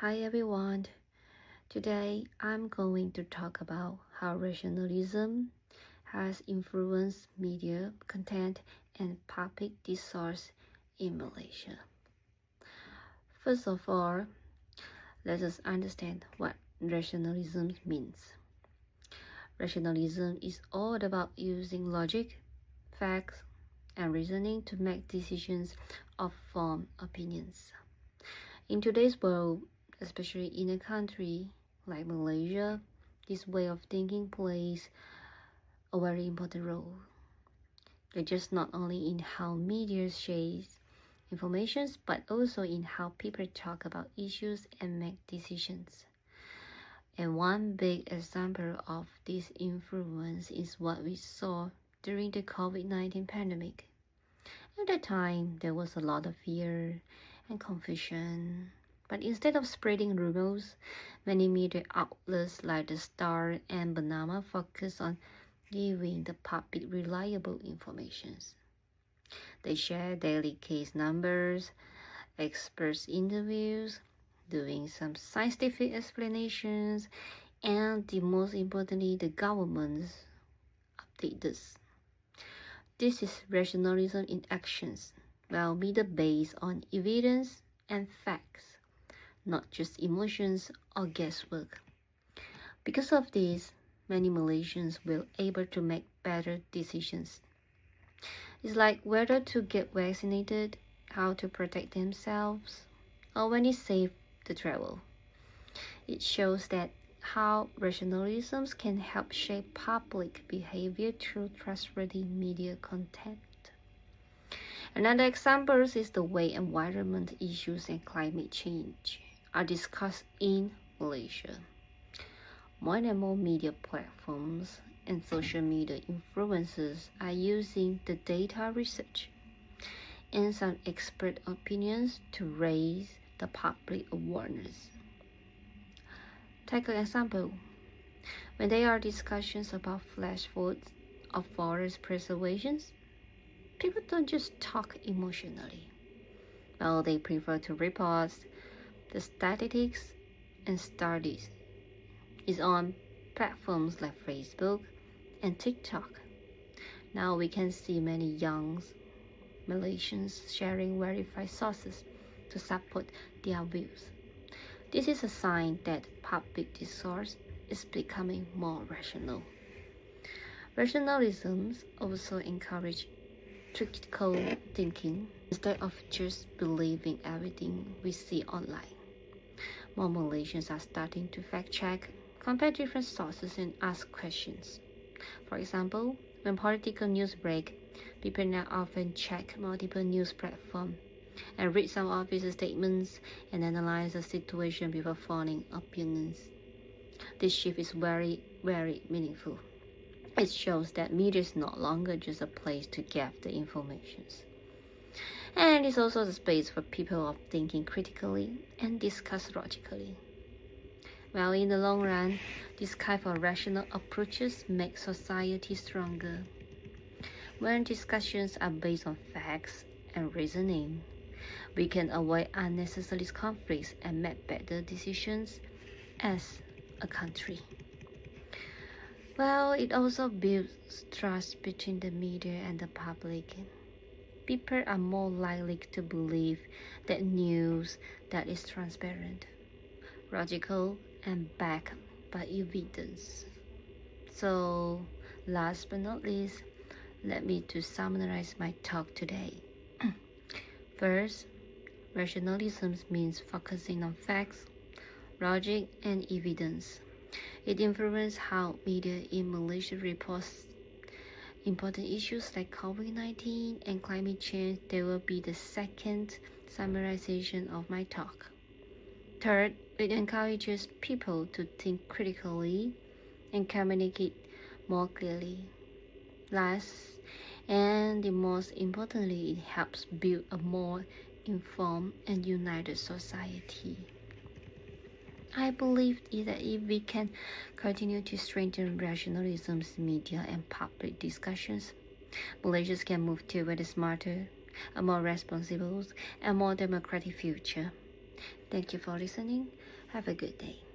Hi everyone. Today I'm going to talk about how rationalism has influenced media content and public discourse in Malaysia. First of all, let us understand what rationalism means. Rationalism is all about using logic, facts, and reasoning to make decisions or form opinions. In today's world, especially in a country like Malaysia, this way of thinking plays a very important role. It's just not only in how media shares information, but also in how people talk about issues and make decisions. And one big example of this influence is what we saw during the COVID-19 pandemic. At that time, there was a lot of fear and confusion. But instead of spreading rumors, many media outlets like The Star and Bernama focus on giving the public reliable information. They share daily case numbers, experts interviews, doing some scientific explanations, and the most importantly, the government's updates. This is rationalism in actions, well, media based on evidence and facts, not just emotions or guesswork. Because of this, many Malaysians were able to make better decisions. It's like whether to get vaccinated, how to protect themselves, or when it's safe to travel. It shows that how rationalisms can help shape public behavior through trustworthy media content. Another example is the way environment issues and climate change are discussed in Malaysia. More and more media platforms and social media influencers are using the data research and some expert opinions to raise the public awareness. Take an example. When there are discussions about flash floods or forest preservation, people don't just talk emotionally. Well, they prefer to report the statistics and studies. It's on platforms like Facebook and TikTok. Now we can see many young Malaysians sharing verified sources to support their views. This is a sign that public discourse is becoming more rational. Rationalism also encourages critical thinking instead of just believing everything we see online. More Malaysians are starting to fact check, compare different sources, and ask questions. For example, when political news break, people now often check multiple news platforms and read some official statements and analyze the situation before forming opinions. This shift is very, very meaningful. It shows that media is no longer just a place to get the information. And it's also a space for people of thinking critically and discuss logically. Well, in the long run, this kind of rational approaches make society stronger. When discussions are based on facts and reasoning, we can avoid unnecessary conflicts and make better decisions as a country. Well, it also builds trust between the media and the public. People are more likely to believe that news that is transparent, logical, and backed by evidence. So, last but not least, let me to summarize my talk today. First, rationalism means focusing on facts, logic, and evidence. It influences how media in Malaysia reports important issues like COVID-19 and climate change. There will be the second summarization of my talk. Third, it encourages people to think critically and communicate more clearly. Last, and the most importantly, it helps build a more informed and united society. I believe that if we can continue to strengthen rationalism's media and public discussions, Malaysia can move toward a smarter, a more responsible, and more democratic future. Thank you for listening. Have a good day.